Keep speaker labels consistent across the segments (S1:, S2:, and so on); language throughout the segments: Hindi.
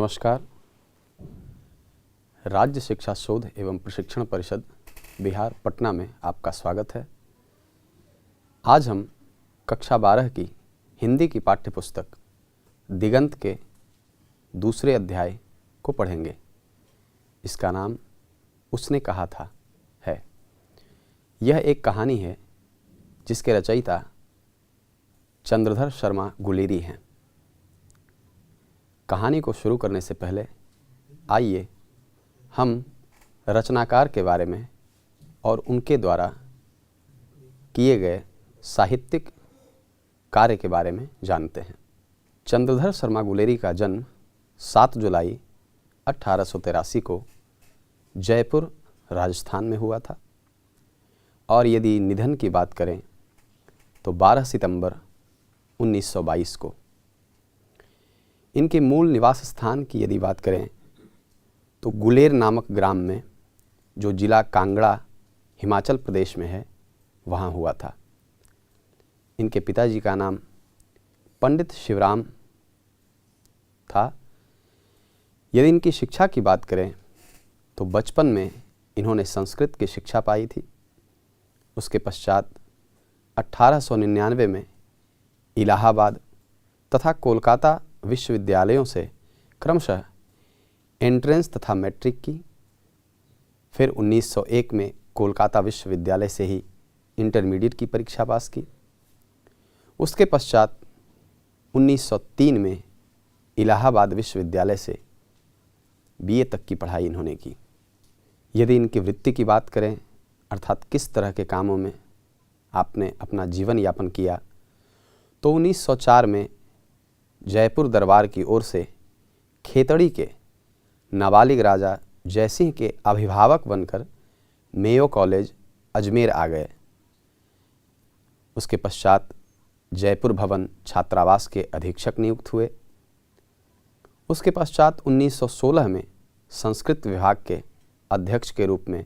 S1: नमस्कार। राज्य शिक्षा शोध एवं प्रशिक्षण परिषद बिहार पटना में आपका स्वागत है। आज हम कक्षा 12 की हिंदी की पाठ्यपुस्तक दिगंत के दूसरे अध्याय को पढ़ेंगे। इसका नाम उसने कहा था है। यह एक कहानी है जिसके रचयिता चंद्रधर शर्मा गुलेरी हैं। कहानी को शुरू करने से पहले आइए हम रचनाकार के बारे में और उनके द्वारा किए गए साहित्यिक कार्य के बारे में जानते हैं। चंद्रधर शर्मा गुलेरी का जन्म 7 जुलाई 1883 को जयपुर राजस्थान में हुआ था और यदि निधन की बात करें तो 12 सितंबर 1922 को। इनके मूल निवास स्थान की यदि बात करें तो गुलेर नामक ग्राम में, जो जिला कांगड़ा हिमाचल प्रदेश में है, वहाँ हुआ था। इनके पिताजी का नाम पंडित शिवराम था। यदि इनकी शिक्षा की बात करें तो बचपन में इन्होंने संस्कृत की शिक्षा पाई थी। उसके पश्चात 1899 में इलाहाबाद तथा कोलकाता विश्वविद्यालयों से क्रमशः एंट्रेंस तथा मैट्रिक की। फिर 1901 में कोलकाता विश्वविद्यालय से ही इंटरमीडिएट की परीक्षा पास की। उसके पश्चात 1903 में इलाहाबाद विश्वविद्यालय से बीए तक की पढ़ाई इन्होंने की। यदि इनकी वृत्ति की बात करें, अर्थात किस तरह के कामों में आपने अपना जीवन यापन किया, तो 1904 में जयपुर दरबार की ओर से खेतड़ी के नाबालिग राजा जयसिंह के अभिभावक बनकर मेयो कॉलेज अजमेर आ गए। उसके पश्चात जयपुर भवन छात्रावास के अधीक्षक नियुक्त हुए। उसके पश्चात 1916 में संस्कृत विभाग के अध्यक्ष के रूप में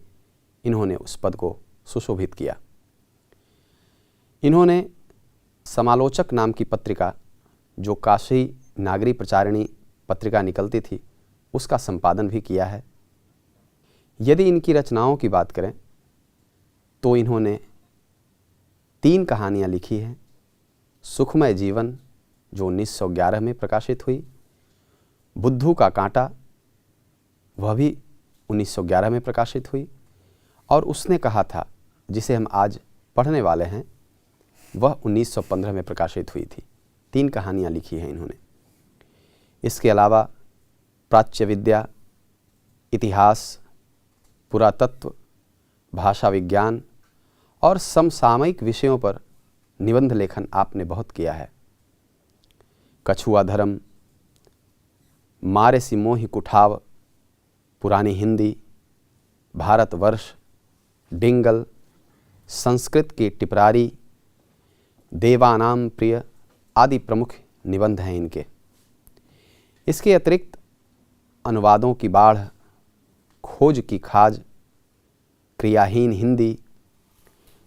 S1: इन्होंने उस पद को सुशोभित किया। इन्होंने समालोचक नाम की पत्रिका, जो काशी नागरी प्रचारिणी पत्रिका निकलती थी, उसका संपादन भी किया है। यदि इनकी रचनाओं की बात करें तो इन्होंने 3 कहानियाँ लिखी हैं। सुखमय जीवन, जो 1911 में प्रकाशित हुई, बुद्धू का कांटा, वह भी 1911 में प्रकाशित हुई, और उसने कहा था, जिसे हम आज पढ़ने वाले हैं, वह 1915 में प्रकाशित हुई थी। 3 कहानियाँ लिखी हैं इन्होंने। इसके अलावा प्राच्य विद्या, इतिहास, पुरातत्व, भाषा विज्ञान और समसामयिक विषयों पर निबंध लेखन आपने बहुत किया है। कछुआ धर्म, मारे सी मोहि कुठाव, पुरानी हिंदी, भारतवर्ष, डिंगल, संस्कृत की टिपरारी, देवानाम प्रिय आदि प्रमुख निबंध हैं इनके। इसके अतिरिक्त अनुवादों की बाढ़, खोज की खाज, क्रियाहीन हिंदी,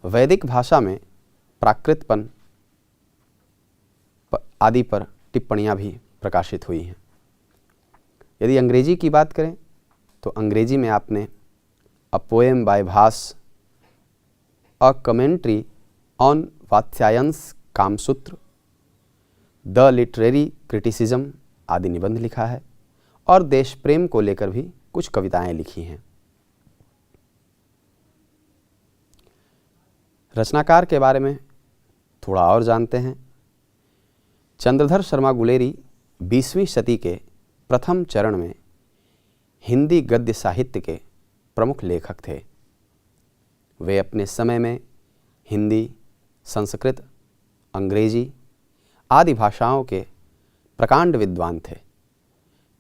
S1: वैदिक भाषा में प्राकृतपन आदि पर टिप्पणियाँ भी प्रकाशित हुई हैं। यदि अंग्रेजी की बात करें तो अंग्रेजी में आपने a poem by Bhasa, a commentary on Vatsyayana's Kamasutra, the literary criticism आदि निबंध लिखा है, और देश प्रेम को लेकर भी कुछ कविताएं लिखी हैं। रचनाकार के बारे में थोड़ा और जानते हैं। चंद्रधर शर्मा गुलेरी 20वीं शती के प्रथम चरण में हिंदी गद्य साहित्य के प्रमुख लेखक थे। वे अपने समय में हिंदी, संस्कृत, अंग्रेजी आदि भाषाओं के प्रकांड विद्वान थे।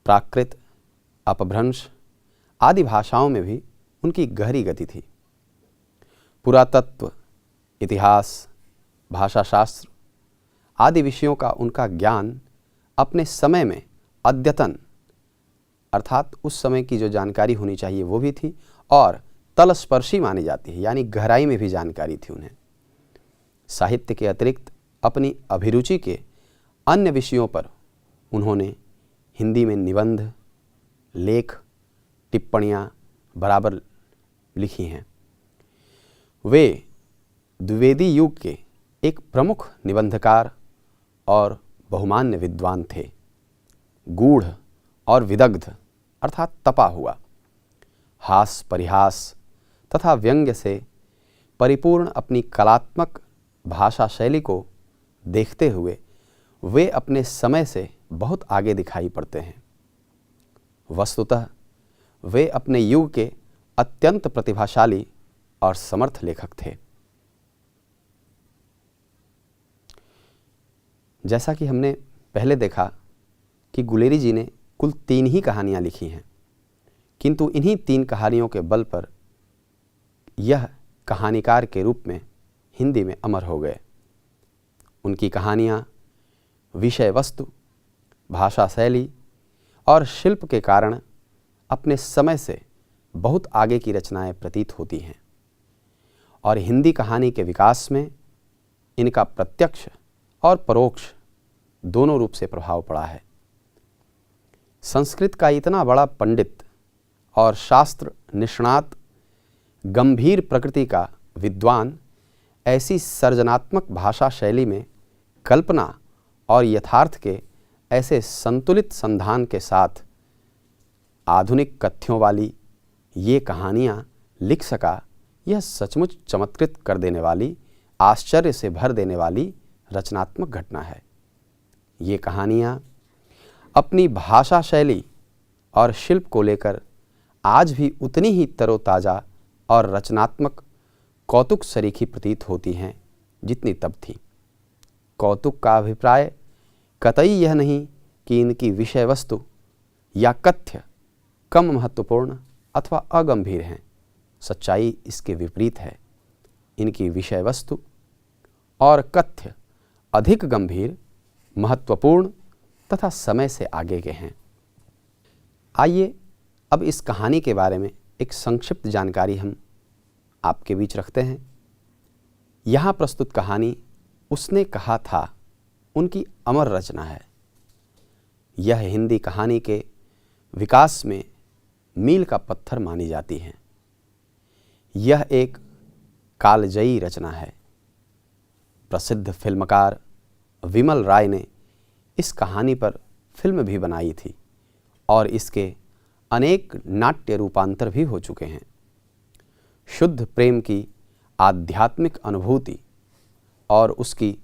S1: प्राकृत, अपभ्रंश आदि भाषाओं में भी उनकी गहरी गति थी। पुरातत्व, इतिहास, भाषाशास्त्र आदि विषयों का उनका ज्ञान अपने समय में अद्यतन, अर्थात उस समय की जो जानकारी होनी चाहिए वो भी थी, और तलस्पर्शी मानी जाती है, यानी गहराई में भी जानकारी थी उन्हें। साहित्य के अतिरिक्त अपनी अभिरुचि के अन्य विषयों पर उन्होंने हिंदी में निबंध, लेख, टिप्पणियाँ बराबर लिखी हैं। वे द्विवेदी युग के एक प्रमुख निबंधकार और बहुमान्य विद्वान थे। गूढ़ और विदग्ध अर्थात तपा हुआ, हास परिहास तथा व्यंग्य से परिपूर्ण अपनी कलात्मक भाषा शैली को देखते हुए वे अपने समय से बहुत आगे दिखाई पड़ते हैं। वस्तुतः वे अपने युग के अत्यंत प्रतिभाशाली और समर्थ लेखक थे। जैसा कि हमने पहले देखा कि गुलेरी जी ने कुल 3 ही कहानियाँ लिखी हैं, किंतु इन्हीं 3 कहानियों के बल पर यह कहानीकार के रूप में हिंदी में अमर हो गए। उनकी कहानियाँ विषय वस्तु, भाषा शैली और शिल्प के कारण अपने समय से बहुत आगे की रचनाएं प्रतीत होती हैं और हिंदी कहानी के विकास में इनका प्रत्यक्ष और परोक्ष दोनों रूप से प्रभाव पड़ा है। संस्कृत का इतना बड़ा पंडित और शास्त्र निष्णात, गंभीर प्रकृति का विद्वान ऐसी सर्जनात्मक भाषा शैली में कल्पना और यथार्थ के ऐसे संतुलित संधान के साथ आधुनिक कथ्यों वाली ये कहानियाँ लिख सका, यह सचमुच चमत्कृत कर देने वाली, आश्चर्य से भर देने वाली रचनात्मक घटना है। ये कहानियाँ अपनी भाषा शैली और शिल्प को लेकर आज भी उतनी ही तरोताज़ा और रचनात्मक कौतुक सरीखी प्रतीत होती हैं जितनी तब थी। कौतुक का अभिप्राय कतई यह नहीं कि इनकी विषय वस्तु या कथ्य कम महत्वपूर्ण अथवा अगंभीर हैं। सच्चाई इसके विपरीत है। इनकी विषय वस्तु और कथ्य अधिक गंभीर, महत्वपूर्ण तथा समय से आगे के हैं। आइए अब इस कहानी के बारे में एक संक्षिप्त जानकारी हम आपके बीच रखते हैं। यहाँ प्रस्तुत कहानी उसने कहा था उनकी अमर रचना है। यह हिंदी कहानी के विकास में मील का पत्थर मानी जाती है। यह एक कालजयी रचना है। प्रसिद्ध फिल्मकार विमल राय ने इस कहानी पर फिल्म भी बनाई थी और इसके अनेक नाट्य रूपांतर भी हो चुके हैं। शुद्ध प्रेम की आध्यात्मिक अनुभूति और उसकी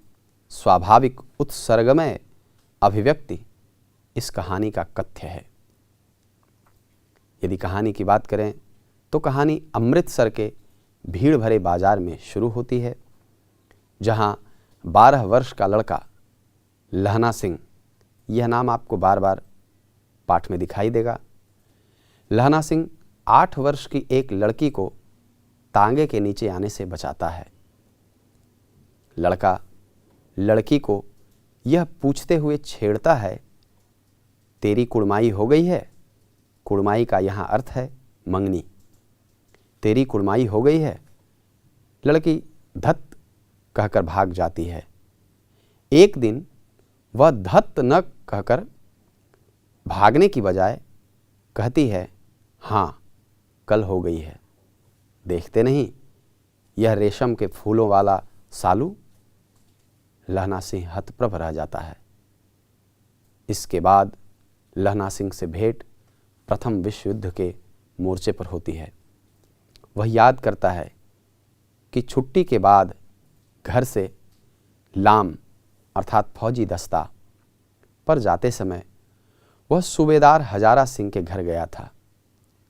S1: स्वाभाविक उत्सर्गमय अभिव्यक्ति इस कहानी का कथ्य है। यदि कहानी की बात करें तो कहानी अमृतसर के भीड़ भरे बाजार में शुरू होती है, जहां 12 वर्ष का लड़का लहना सिंह, यह नाम आपको बार बार पाठ में दिखाई देगा, लहना सिंह 8 वर्ष की एक लड़की को तांगे के नीचे आने से बचाता है। लड़का लड़की को यह पूछते हुए छेड़ता है, तेरी कुड़माई हो गई है? कुड़माई का यहाँ अर्थ है मंगनी। तेरी कुड़माई हो गई है? लड़की धत कहकर भाग जाती है। एक दिन वह धत न कहकर भागने की बजाय कहती है, हाँ कल हो गई है। देखते नहीं यह रेशम के फूलों वाला सालू? लहना सिंह हतप्रभ रह जाता है। इसके बाद लहना सिंह से भेंट प्रथम विश्व युद्ध के मोर्चे पर होती है। वह याद करता है कि छुट्टी के बाद घर से लाम अर्थात फौजी दस्ता पर जाते समय वह सूबेदार हजारा सिंह के घर गया था।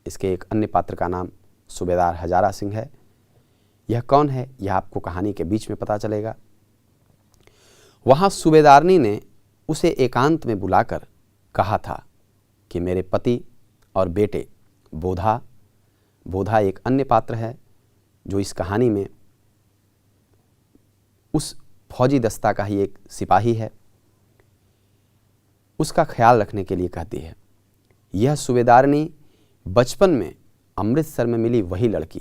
S1: इसके एक अन्य पात्र का नाम सूबेदार हजारा सिंह है। यह कौन है, यह आपको कहानी के बीच में पता चलेगा। वहाँ सूबेदारनी ने उसे एकांत में बुलाकर कहा था कि मेरे पति और बेटे बोधा एक अन्य पात्र है जो इस कहानी में उस फौजी दस्ता का ही एक सिपाही है, उसका ख्याल रखने के लिए कहती है। यह सूबेदारनी बचपन में अमृतसर में मिली वही लड़की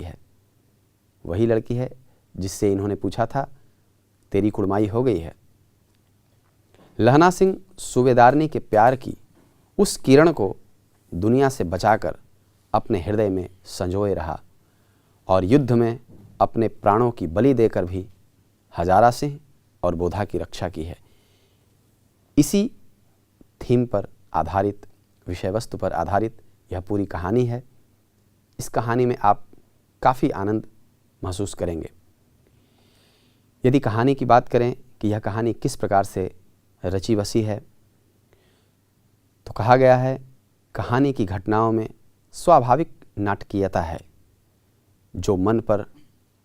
S1: है जिससे इन्होंने पूछा था, तेरी कुड़माई हो गई है। लहना सिंह सूबेदारनी के प्यार की उस किरण को दुनिया से बचाकर अपने हृदय में संजोए रहा और युद्ध में अपने प्राणों की बलि देकर भी हजारा सिंह और बोधा की रक्षा की है। इसी थीम पर आधारित, विषय वस्तु पर आधारित यह पूरी कहानी है। इस कहानी में आप काफ़ी आनंद महसूस करेंगे। यदि कहानी की बात करें कि यह कहानी किस प्रकार से रची बसी है, तो कहा गया है कहानी की घटनाओं में स्वाभाविक नाटकीयता है जो मन पर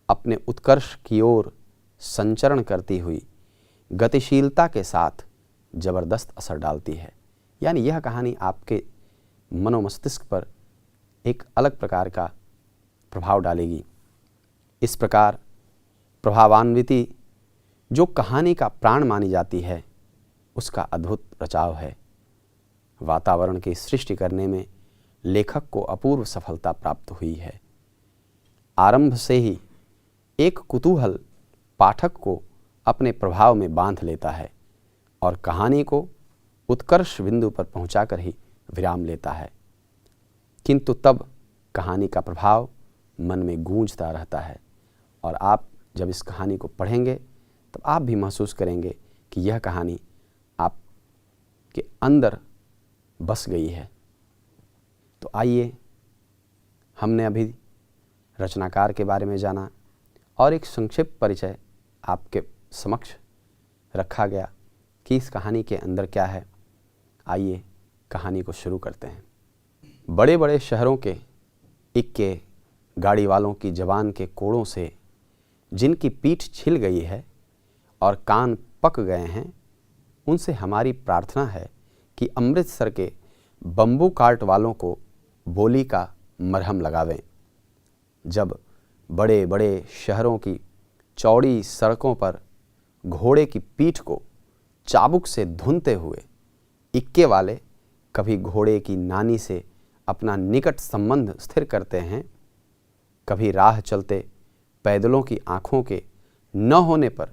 S1: अपने उत्कर्ष की ओर संचरण करती हुई गतिशीलता के साथ जबरदस्त असर डालती है। यानी यह कहानी आपके मनोमस्तिष्क पर एक अलग प्रकार का प्रभाव डालेगी। इस प्रकार प्रभावान्विति जो कहानी का प्राण मानी जाती है, उसका अद्भुत रचाव है। वातावरण की सृष्टि करने में लेखक को अपूर्व सफलता प्राप्त हुई है। आरंभ से ही एक कुतूहल पाठक को अपने प्रभाव में बांध लेता है और कहानी को उत्कर्ष बिंदु पर पहुंचाकर ही विराम लेता है। किंतु तब कहानी का प्रभाव मन में गूंजता रहता है और आप जब इस कहानी को पढ़ेंगे तो आप भी महसूस करेंगे कि यह कहानी आपके अंदर बस गई है। तो आइए, हमने अभी रचनाकार के बारे में जाना और एक संक्षिप्त परिचय आपके समक्ष रखा गया कि इस कहानी के अंदर क्या है। आइए कहानी को शुरू करते हैं। बड़े बड़े शहरों के इक्के गाड़ी वालों की जबान के कोड़ों से जिनकी पीठ छिल गई है और कान पक गए हैं, उनसे हमारी प्रार्थना है कि अमृतसर के बम्बू कार्ट वालों को बोली का मरहम लगावें। जब बड़े बड़े शहरों की चौड़ी सड़कों पर घोड़े की पीठ को चाबुक से धुनते हुए इक्के वाले कभी घोड़े की नानी से अपना निकट संबंध स्थिर करते हैं, कभी राह चलते पैदलों की आँखों के न होने पर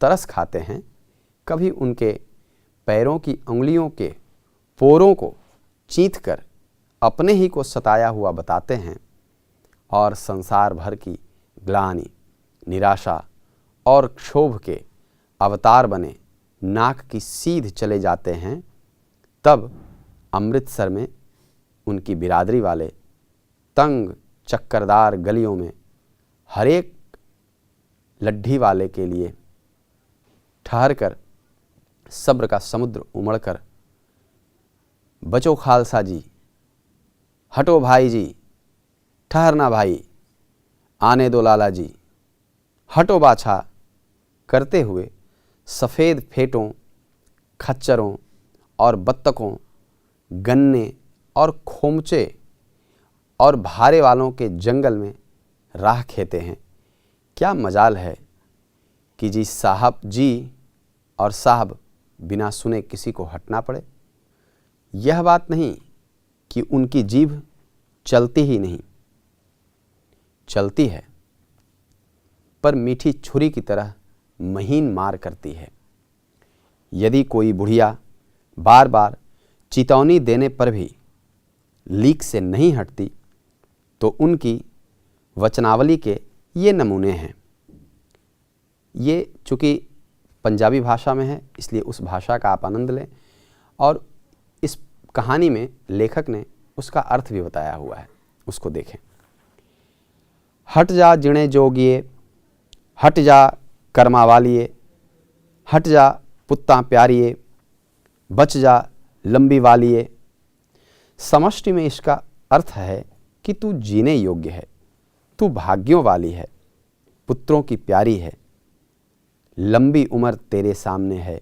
S1: तरस खाते हैं, कभी उनके पैरों की उंगलियों के पोरों को चींथ कर अपने ही को सताया हुआ बताते हैं और संसार भर की ग्लानि, निराशा और क्षोभ के अवतार बने नाक की सीध चले जाते हैं, तब अमृतसर में उनकी बिरादरी वाले तंग चक्करदार गलियों में हरेक लड्ढी वाले के लिए ठहर कर सब्र का समुद्र उमड़कर, बचो खालसा जी, हटो भाई जी, ठहरना भाई, आने दो लाला जी, हटो बाछा करते हुए सफ़ेद फेटों, खच्चरों और बत्तकों, गन्ने और खोमचे और भारे वालों के जंगल में राह खेते हैं। क्या मजाल है कि जी साहब जी और साहब बिना सुने किसी को हटना पड़े। यह बात नहीं कि उनकी जीभ चलती ही नहीं, चलती है, पर मीठी छुरी की तरह महीन मार करती है। यदि कोई बुढ़िया बार बार चेतावनी देने पर भी लीक से नहीं हटती, तो उनकी वचनावली के ये नमूने हैं। ये चूँकि पंजाबी भाषा में है, इसलिए उस भाषा का आप आनंद लें और इस कहानी में लेखक ने उसका अर्थ भी बताया हुआ है, उसको देखें। हट जा जिणे जोगिए, हट जा कर्मा वालिए, हट जा पुत्ता प्यारिए, बच जा लंबी वालिए। समष्टि में इसका अर्थ है कि तू जीने योग्य है, तू भाग्यों वाली है, पुत्रों की प्यारी है, लंबी उम्र तेरे सामने है।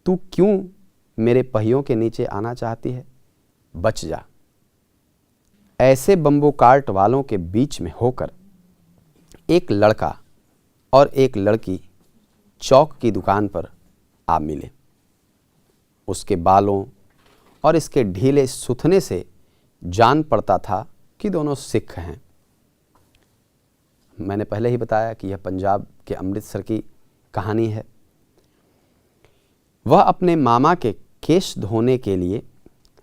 S1: तू क्यों मेरे पहियों के नीचे आना चाहती है? बच जा। ऐसे बम्बू कार्ट वालों के बीच में होकर एक लड़का और एक लड़की चौक की दुकान पर आ मिले। उसके बालों और इसके ढीले सुथने से जान पड़ता था कि दोनों सिख हैं। मैंने पहले ही बताया कि यह पंजाब के अमृतसर की कहानी है। वह अपने मामा के केश धोने के लिए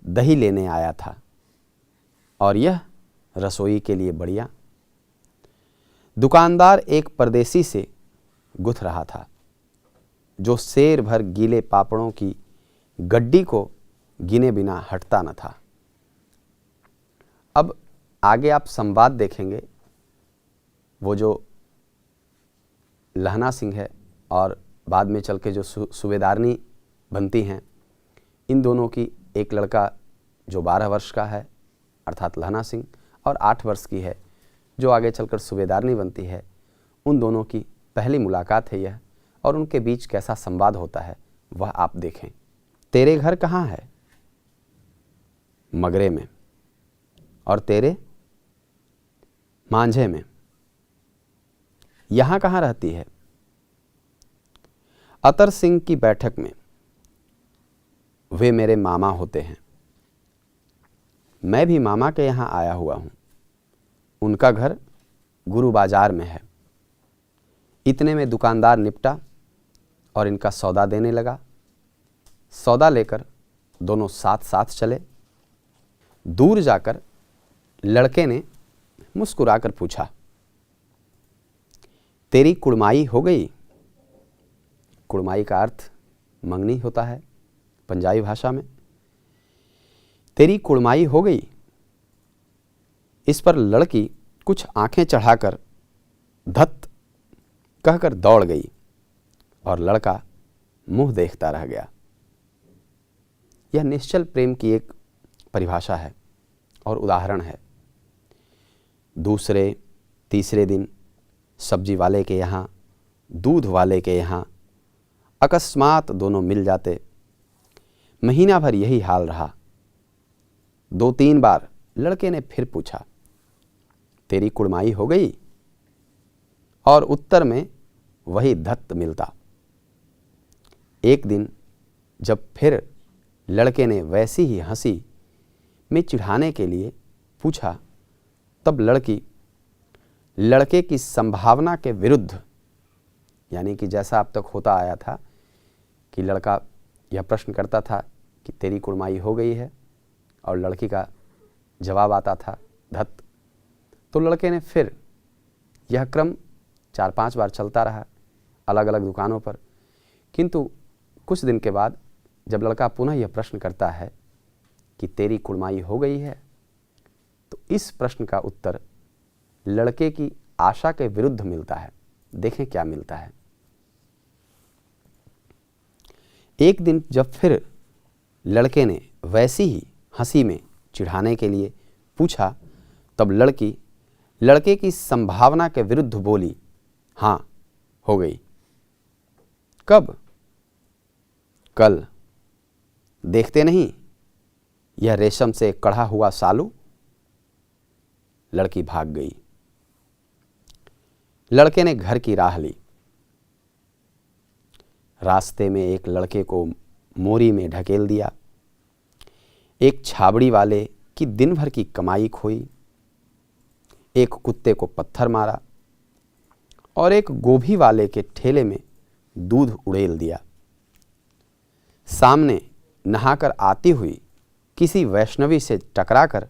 S1: दही लेने आया था और यह रसोई के लिए बढ़िया। दुकानदार एक परदेसी से गुथ रहा था जो शेर भर गीले पापड़ों की गड्डी को गिने बिना हटता न था। अब आगे आप संवाद देखेंगे, वो जो लहना सिंह है और बाद में चल के जो सूबेदारनी बनती हैं, इन दोनों की एक लड़का जो 12 वर्ष का है अर्थात लहना सिंह और 8 वर्ष की है जो आगे चलकर सूबेदारनी बनती है, उन दोनों की पहली मुलाकात है यह, और उनके बीच कैसा संवाद होता है वह आप देखें। तेरे घर कहाँ है? मगरे में। और तेरे? मांझे में। यहाँ कहाँ रहती है? अतर सिंह की बैठक में। वे मेरे मामा होते हैं। मैं भी मामा के यहाँ आया हुआ हूँ। उनका घर गुरु बाजार में है। इतने में दुकानदार निपटा और इनका सौदा देने लगा। सौदा लेकर दोनों साथ साथ चले। दूर जाकर लड़के ने मुस्कुराकर पूछा, तेरी कुड़माई हो गई? कुड़माई का अर्थ मंगनी होता है पंजाबी भाषा में। तेरी कुड़माई हो गई? इस पर लड़की कुछ आंखें चढ़ाकर धत कहकर दौड़ गई और लड़का मुंह देखता रह गया। यह निश्चल प्रेम की एक परिभाषा है और उदाहरण है। दूसरे तीसरे दिन सब्जी वाले के यहाँ, दूध वाले के यहाँ अकस्मात दोनों मिल जाते। महीना भर यही हाल रहा। 2-3 बार लड़के ने फिर पूछा, तेरी कुड़माई हो गई? और उत्तर में वही धत्त मिलता। एक दिन जब फिर लड़के ने वैसी ही हंसी में चिढ़ाने के लिए पूछा, तब लड़की लड़के की संभावना के विरुद्ध, यानी कि जैसा अब तक होता आया था कि लड़का यह प्रश्न करता था कि तेरी कुड़माई हो गई है और लड़की का जवाब आता था धत्त, तो लड़के ने फिर यह क्रम 4-5 बार चलता रहा अलग अलग दुकानों पर। किंतु कुछ दिन के बाद जब लड़का पुनः यह प्रश्न करता है कि तेरी कुड़माई हो गई है, तो इस प्रश्न का उत्तर लड़के की आशा के विरुद्ध मिलता है। देखें क्या मिलता है। एक दिन जब फिर लड़के ने वैसी ही हंसी में चिढ़ाने के लिए पूछा, तब लड़की लड़के की संभावना के विरुद्ध बोली, हाँ हो गई। कब? कल। देखते नहीं यह रेशम से कढ़ा हुआ सालू? लड़की भाग गई। लड़के ने घर की राह ली। रास्ते में एक लड़के को मोरी में ढकेल दिया। एक छाबड़ी वाले की दिन भर की कमाई खोई। एक कुत्ते को पत्थर मारा और एक गोभी वाले के ठेले में दूध उड़ेल दिया। सामने नहाकर आती हुई किसी वैष्णवी से टकराकर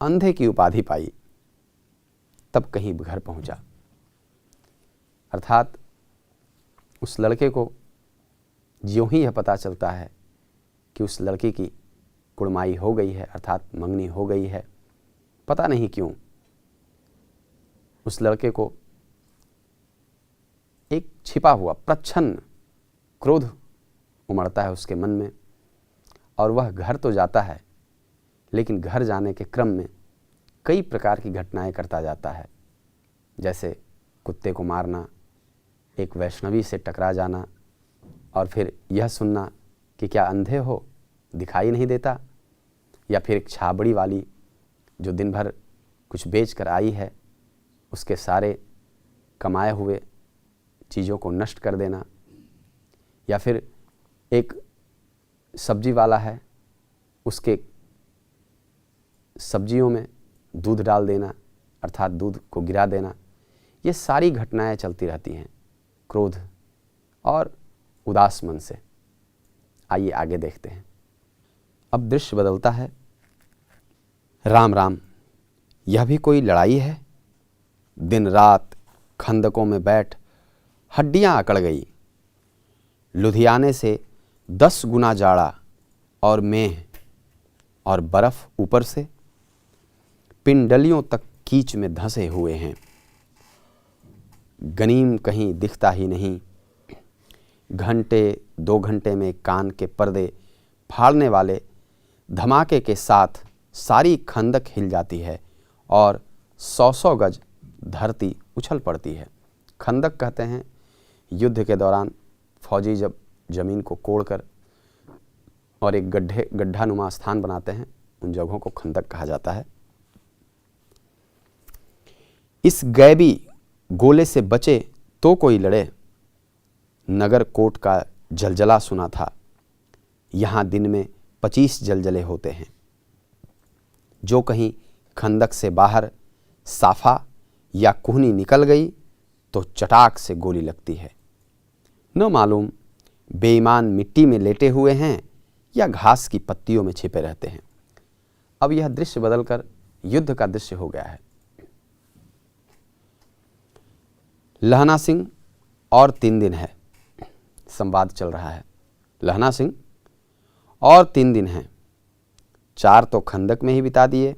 S1: अंधे की उपाधि पाई। तब कहीं घर पहुंचा। अर्थात उस लड़के को ज्यों ही यह पता चलता है कि उस लड़की की कुड़माई हो गई है अर्थात मंगनी हो गई है, पता नहीं क्यों उस लड़के को एक छिपा हुआ प्रच्छन्न क्रोध उमड़ता है उसके मन में, और वह घर तो जाता है लेकिन घर जाने के क्रम में कई प्रकार की घटनाएं करता जाता है। जैसे कुत्ते को मारना, एक वैष्णवी से टकरा जाना, और फिर यह सुनना कि क्या अंधे हो, दिखाई नहीं देता, या फिर एक छाबड़ी वाली जो दिन भर कुछ बेच कर आई है उसके सारे कमाए हुए चीज़ों को नष्ट कर देना, या फिर एक सब्जी वाला है उसके सब्जियों में दूध डाल देना अर्थात दूध को गिरा देना। ये सारी घटनाएं चलती रहती हैं क्रोध और उदास मन से। आइए आगे देखते हैं। अब दृश्य बदलता है। राम राम, यह भी कोई लड़ाई है? दिन रात खंदकों में बैठ हड्डियां अकड़ गई। लुधियाने से 10 गुना जाड़ा और मेह और बर्फ ऊपर से पिंडलियों तक कीच में धंसे हुए हैं। गनीम कहीं दिखता ही नहीं। घंटे 2 घंटे में कान के पर्दे फाड़ने वाले धमाके के साथ सारी खंदक हिल जाती है और 100-100 गज धरती उछल पड़ती है। खंदक कहते हैं युद्ध के दौरान फौजी जब ज़मीन को कोड़कर और एक गड्ढानुमा स्थान बनाते हैं, उन जगहों को खंदक कहा जाता है। इस गैबी गोले से बचे तो कोई लड़े। नगर कोट का जलजला सुना था। यहाँ दिन में 25 जलजले होते हैं। जो कहीं खंदक से बाहर साफा या कुहनी निकल गई तो चटाक से गोली लगती है। न मालूम बेईमान मिट्टी में लेटे हुए हैं या घास की पत्तियों में छिपे रहते हैं। अब यह दृश्य बदलकर युद्ध का दृश्य हो गया है। लहना सिंह और 3 दिन है। संवाद चल रहा है। लहना सिंह और 3 दिन हैं। 4 तो खंदक में ही बिता दिए।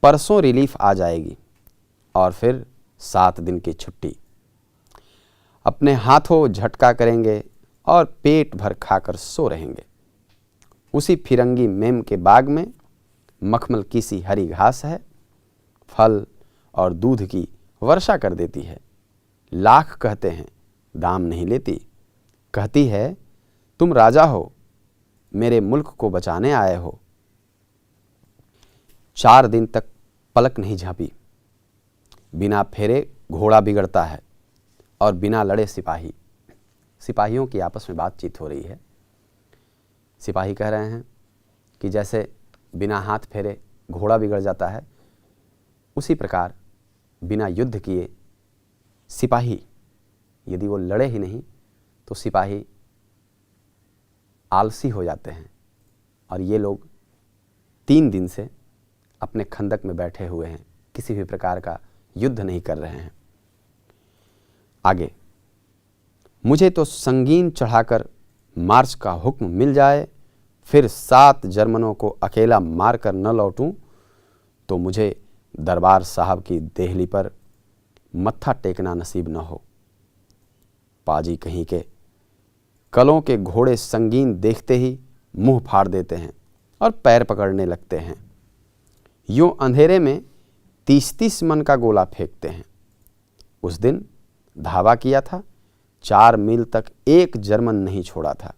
S1: परसों रिलीफ आ जाएगी और फिर 7 दिन की छुट्टी। अपने हाथों झटका करेंगे और पेट भर खाकर सो रहेंगे। उसी फिरंगी मेम के बाग में मखमल की सी हरी घास है। फल और दूध की वर्षा कर देती है। लाख कहते हैं, दाम नहीं लेती। कहती है तुम राजा हो, मेरे मुल्क को बचाने आए हो। 4 दिन तक पलक नहीं झांपी। बिना फेरे घोड़ा बिगड़ता है और बिना लड़े सिपाही। सिपाहियों की आपस में बातचीत हो रही है। सिपाही कह रहे हैं कि जैसे बिना हाथ फेरे घोड़ा बिगड़ जाता है, उसी प्रकार बिना युद्ध किए सिपाही, यदि वो लड़े ही नहीं तो सिपाही आलसी हो जाते हैं। और ये लोग 3 दिन से अपने खंदक में बैठे हुए हैं, किसी भी प्रकार का युद्ध नहीं कर रहे हैं। आगे, मुझे तो संगीन चढ़ाकर मार्च का हुक्म मिल जाए, फिर 7 जर्मनों को अकेला मारकर न लौटूं तो मुझे दरबार साहब की देहली पर मत्था टेकना नसीब न हो। पाजी कहीं के कलों के घोड़े संगीन देखते ही मुंह फाड़ देते हैं और पैर पकड़ने लगते हैं। यूं अंधेरे में 30-30 मन का गोला फेंकते हैं। उस दिन धावा किया था, 4 मील तक एक जर्मन नहीं छोड़ा था।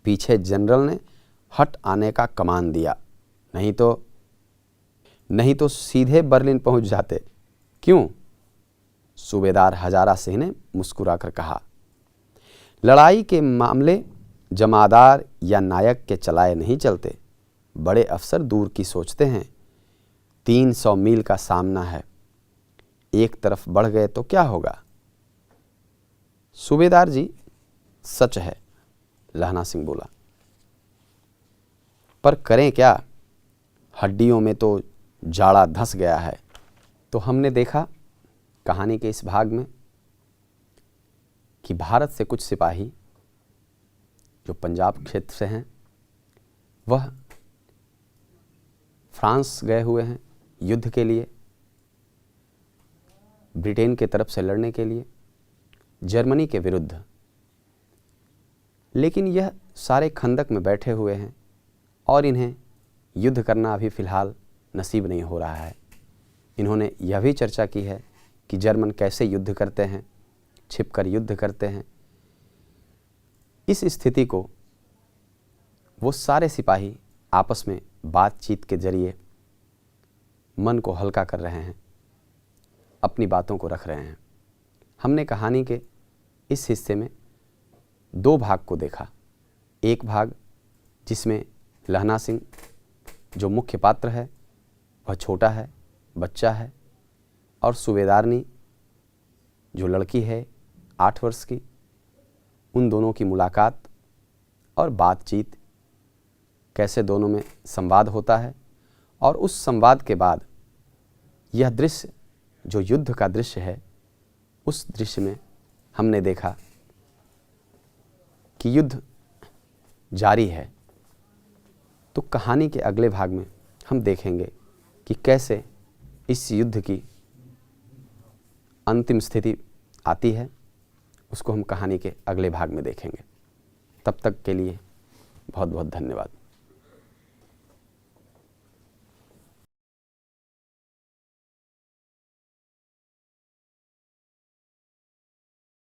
S1: पीछे जनरल ने हट आने का कमान दिया, नहीं तो सीधे बर्लिन पहुंच जाते। क्यों? सूबेदार हजारा सिंह ने मुस्कुराकर कहा। लड़ाई के मामले जमादार या नायक के चलाए नहीं चलते। बड़े अफसर दूर की सोचते हैं। 300 मील का सामना है, एक तरफ बढ़ गए तो क्या होगा? सूबेदार जी, सच है, लहना सिंह बोला, पर करें क्या? हड्डियों में तो जाड़ा धंस गया है। तो हमने देखा कहानी के इस भाग में कि भारत से कुछ सिपाही जो पंजाब क्षेत्र से हैं, वह फ्रांस गए हुए हैं युद्ध के लिए, ब्रिटेन के तरफ से लड़ने के लिए, जर्मनी के विरुद्ध। लेकिन यह सारे खंदक में बैठे हुए हैं और इन्हें युद्ध करना अभी फ़िलहाल नसीब नहीं हो रहा है। इन्होंने यह भी चर्चा की है कि जर्मन कैसे युद्ध करते हैं, छिपकर युद्ध करते हैं। इस स्थिति को वो सारे सिपाही आपस में बातचीत के जरिए मन को हल्का कर रहे हैं, अपनी बातों को रख रहे हैं। हमने कहानी के इस हिस्से में 2 भाग को देखा। एक भाग जिसमें लहना सिंह जो मुख्य पात्र है वह छोटा है, बच्चा है, और सूबेदारनी जो लड़की है 8 वर्ष की, उन दोनों की मुलाकात और बातचीत कैसे दोनों में संवाद होता है, और उस संवाद के बाद यह दृश्य जो युद्ध का दृश्य है, उस दृश्य में हमने देखा कि युद्ध जारी है। तो कहानी के अगले भाग में हम देखेंगे कि कैसे इस युद्ध की अंतिम स्थिति आती है। उसको हम कहानी के अगले भाग में देखेंगे। तब तक के लिए बहुत बहुत धन्यवाद।